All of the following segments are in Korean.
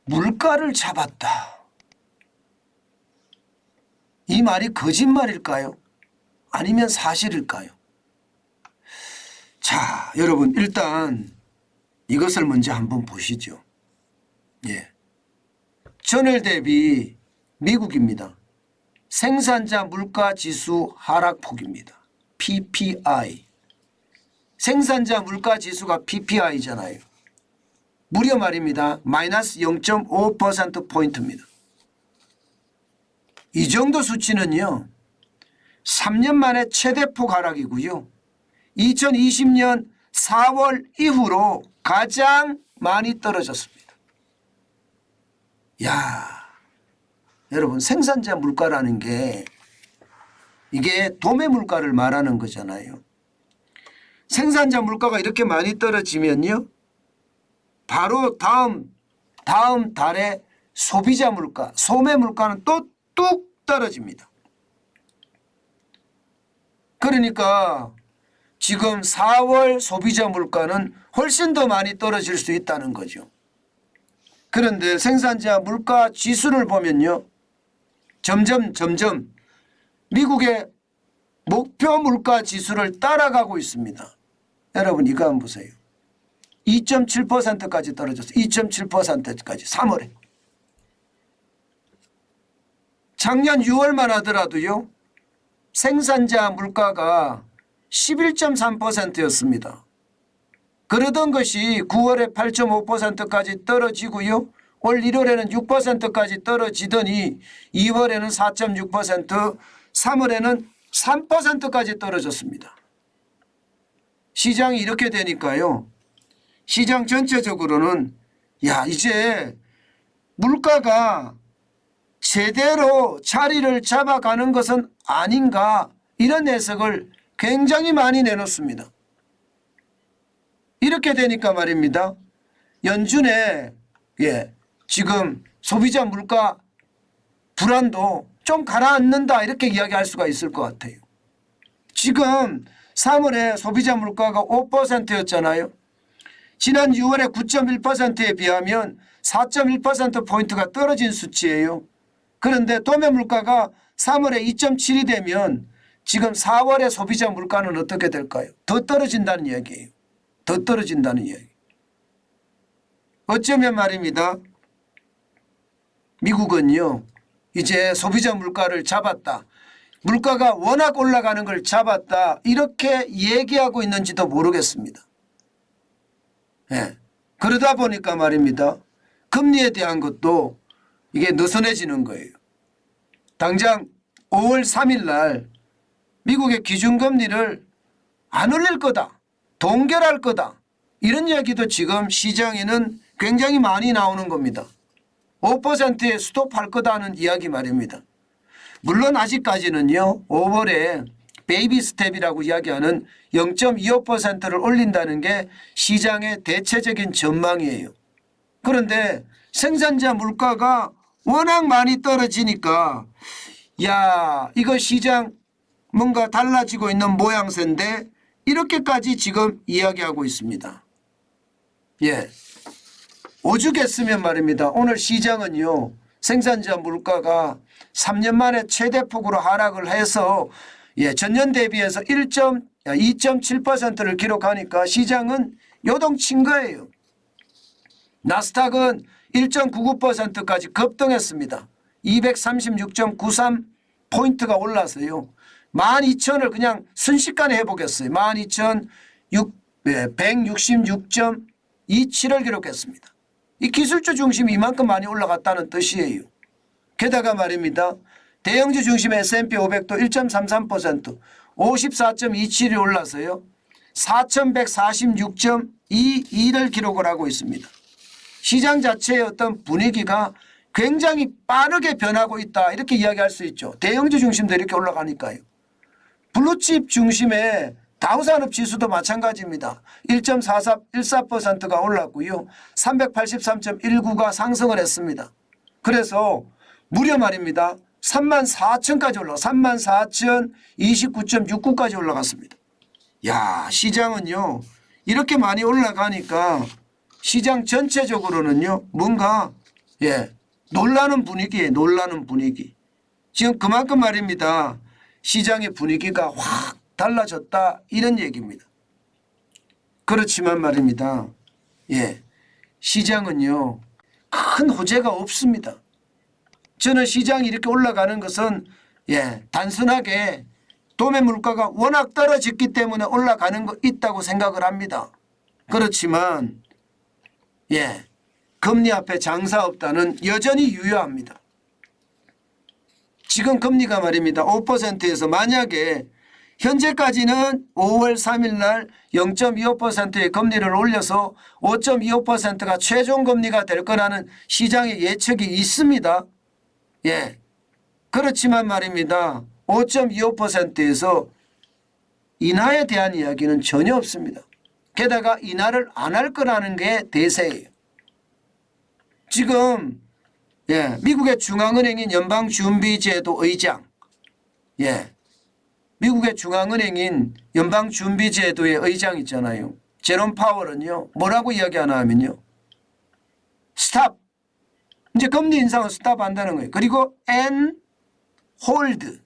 물가를 잡았다. 이 말이 거짓말일까요? 아니면 사실일까요? 자, 여러분 일단 이것을 먼저 한번 보시죠. 예. 전월 대비 미국입니다. 생산자 물가지수 하락폭입니다. PPI. 생산자 물가지수가 PPI잖아요. 무려 말입니다. 마이너스 0.5%포인트입니다. 이 정도 수치는요. 3년 만에 최대폭 하락이고요. 2020년 4월 이후로 가장 많이 떨어졌습니다. 야, 여러분 생산자 물가라는 게 이게 도매 물가를 말하는 거잖아요. 생산자 물가가 이렇게 많이 떨어지면요. 바로 다음 달에 소비자 물가, 소매 물가는 또 뚝 떨어집니다. 그러니까 지금 4월 소비자 물가는 훨씬 더 많이 떨어질 수 있다는 거죠. 그런데 생산자 물가 지수를 보면요. 점점 미국의 목표 물가 지수를 따라가고 있습니다. 여러분 이거 한번 보세요. 2.7%까지 떨어졌어요. 2.7%까지 3월에. 작년 6월만 하더라도요. 생산자 물가가 11.3%였습니다. 그러던 것이 9월에 8.5%까지 떨어지고요. 올 1월에는 6%까지 떨어지더니 2월에는 4.6%, 3월에는 3%까지 떨어졌습니다. 시장이 이렇게 되니까요. 시장 전체적으로는 야 이제 물가가 제대로 자리를 잡아가는 것은 아닌가 이런 해석을 굉장히 많이 내놓습니다. 이렇게 되니까 말입니다. 연준에 지금 소비자 물가 불안도 좀 가라앉는다 이렇게 이야기할 수가 있을 것 같아요. 지금 3월에 소비자 물가가 5%였잖아요. 지난 6월에 9.1%에 비하면 4.1%포인트가 떨어진 수치예요. 그런데 도매 물가가 3월에 2.7이 되면 지금 4월에 소비자 물가는 어떻게 될까요? 더 떨어진다는 이야기예요. 더 떨어진다는 이야기. 어쩌면 말입니다. 미국은요. 이제 소비자 물가를 잡았다. 물가가 워낙 올라가는 걸 잡았다. 이렇게 얘기하고 있는지도 모르겠습니다. 예. 그러다 보니까 말입니다. 금리에 대한 것도 이게 느슨해지는 거예요. 당장 5월 3일 날 미국의 기준금리를 안 올릴 거다. 동결할 거다. 이런 이야기도 지금 시장에는 굉장히 많이 나오는 겁니다. 5%에 스톱할 거다는 이야기 말입니다. 물론 아직까지는요. 5월에 베이비 스텝이라고 이야기하는 0.25%를 올린다는 게 시장의 대체적인 전망이에요. 그런데 생산자 물가가 워낙 많이 떨어지니까 야 이거 시장 뭔가 달라지고 있는 모양새인데 이렇게까지 지금 이야기하고 있습니다. 예, 오죽했으면 말입니다. 오늘 시장은요. 생산자 물가가 3년 만에 최대폭으로 하락을 해서 전년 대비해서 2.7%를 기록하니까 시장은 요동친 거예요. 나스닥은 1.99%까지 급등했습니다. 236.93포인트가 올라서요. 12,000을 그냥 순식간에 해보겠어요. 12,166.27을 기록했습니다. 이 기술주 중심이 이만큼 많이 올라갔다는 뜻이에요. 게다가 말입니다. 대형주 중심의 S&P 500도 1.33% 54.27이 올라서요. 4,146.22를 기록을 하고 있습니다. 시장 자체의 어떤 분위기가 굉장히 빠르게 변하고 있다 이렇게 이야기할 수 있죠. 대형주 중심도 이렇게 올라가니까요. 블루칩 중심의 다우산업지수도 마찬가지입니다. 1.14%가 올랐고요. 383.19가 상승을 했습니다. 그래서 무려 말입니다. 34,000까지 올라가 34,029.69까지 올라갔습니다. 야 시장은요. 이렇게 많이 올라가니까 시장 전체적으로는요. 뭔가 예, 놀라는 분위기에 놀라는 분위기. 지금 그만큼 말입니다. 시장의 분위기가 확 달라졌다 이런 얘기입니다. 그렇지만 말입니다. 예, 시장은요 큰 호재가 없습니다. 저는 시장이 이렇게 올라가는 것은 예, 단순하게 도매 물가가 워낙 떨어졌기 때문에 올라가는 거 있다고 생각을 합니다. 그렇지만 예, 금리 앞에 장사 없다는 여전히 유효합니다. 지금 금리가 말입니다. 5%에서 만약에 현재까지는 5월 3일 날 0.25%의 금리를 올려서 5.25%가 최종 금리가 될 거라는 시장의 예측이 있습니다. 예. 그렇지만 말입니다. 5.25%에서 인하에 대한 이야기는 전혀 없습니다. 게다가 인하를 안 할 거라는 게 대세예요. 지금 예, 미국의 중앙은행인 연방준비제도 의장, 예, 미국의 중앙은행인 연방준비제도의 의장 있잖아요. 제롬 파월은요 뭐라고 이야기하나 하면요, 스탑, 이제 금리 인상을 스탑한다는 거예요. 그리고 and hold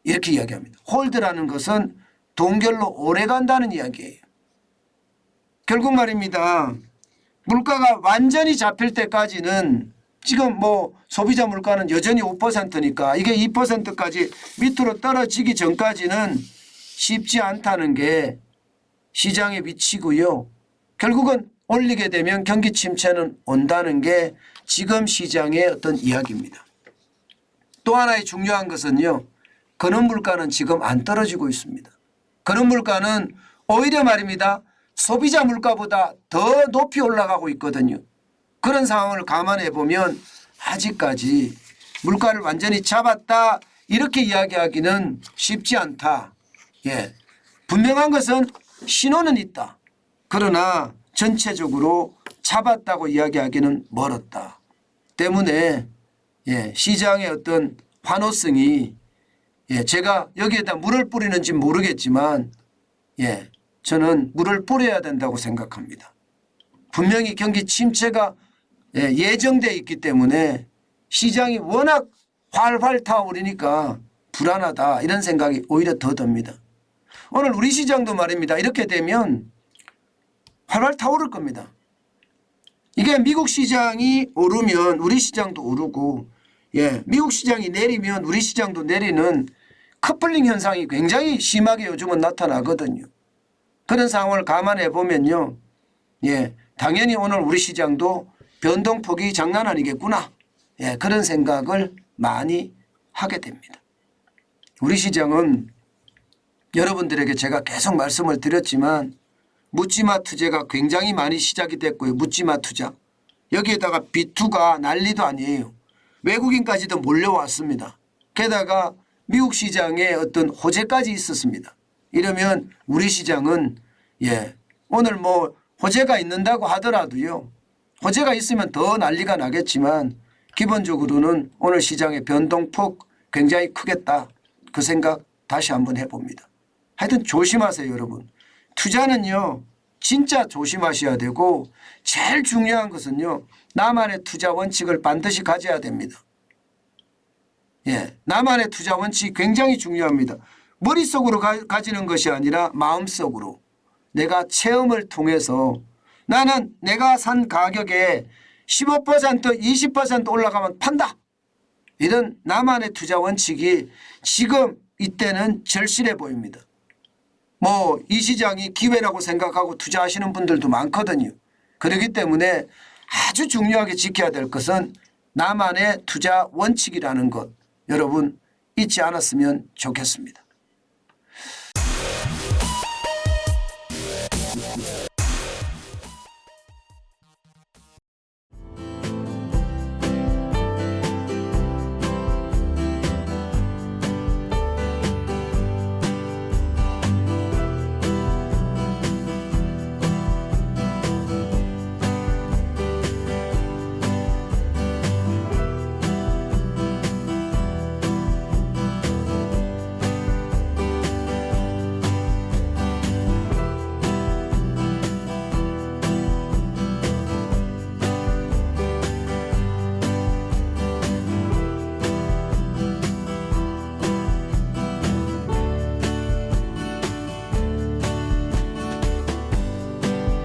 이렇게 이야기합니다. 홀드라는 것은 동결로 오래 간다는 이야기예요. 결국 말입니다. 물가가 완전히 잡힐 때까지는 지금 뭐 소비자 물가는 여전히 5%니까 이게 2%까지 밑으로 떨어지기 전까지는 쉽지 않다는 게 시장의 위치고요. 결국은 올리게 되면 경기 침체는 온다는 게 지금 시장의 어떤 이야기입니다. 또 하나의 중요한 것은요, 근원 물가는 지금 안 떨어지고 있습니다. 근원 물가는 오히려 말입니다. 소비자 물가보다 더 높이 올라가고 있거든요. 그런 상황을 감안해 보면 아직까지 물가를 완전히 잡았다 이렇게 이야기하기는 쉽지 않다. 예, 분명한 것은 신호는 있다. 그러나 전체적으로 잡았다고 이야기하기는 멀었다. 때문에 예, 시장의 어떤 환호성이 예, 제가 여기에다 물을 뿌리는지 모르겠지만 예, 저는 물을 뿌려야 된다고 생각합니다. 분명히 경기 침체가 예정되어 있기 때문에 시장이 워낙 활활 타오르니까 불안하다 이런 생각이 오히려 더 듭니다. 오늘 우리 시장도 말입니다. 이렇게 되면 활활 타오를 겁니다. 이게 미국 시장이 오르면 우리 시장도 오르고 예, 미국 시장이 내리면 우리 시장도 내리는 커플링 현상이 굉장히 심하게 요즘은 나타나거든요. 그런 상황을 감안해 보면요. 예, 당연히 오늘 우리 시장도 변동폭이 장난 아니겠구나. 예, 그런 생각을 많이 하게 됩니다. 우리 시장은 여러분들에게 제가 계속 말씀을 드렸지만 묻지마 투자가 굉장히 많이 시작이 됐고요. 묻지마 투자. 여기에다가 B2가 난리도 아니에요. 외국인까지도 몰려왔습니다. 게다가 미국 시장에 어떤 호재까지 있었습니다. 이러면 우리 시장은 예, 오늘 뭐 호재가 있는다고 하더라도요. 호재가 있으면 더 난리가 나겠지만 기본적으로는 오늘 시장의 변동폭 굉장히 크겠다. 그 생각 다시 한번 해봅니다. 하여튼 조심하세요, 여러분. 투자는요. 진짜 조심하셔야 되고 제일 중요한 것은요. 나만의 투자 원칙을 반드시 가져야 됩니다. 예, 나만의 투자 원칙이 굉장히 중요합니다. 머릿속으로 가지는 것이 아니라 마음속으로 내가 체험을 통해서 나는 내가 산 가격에 15% 20% 올라가면 판다. 이런 나만의 투자 원칙이 지금 이때는 절실해 보입니다. 뭐 이 시장이 기회라고 생각하고 투자하시는 분들도 많거든요. 그렇기 때문에 아주 중요하게 지켜야 될 것은 나만의 투자 원칙이라는 것 여러분 잊지 않았으면 좋겠습니다.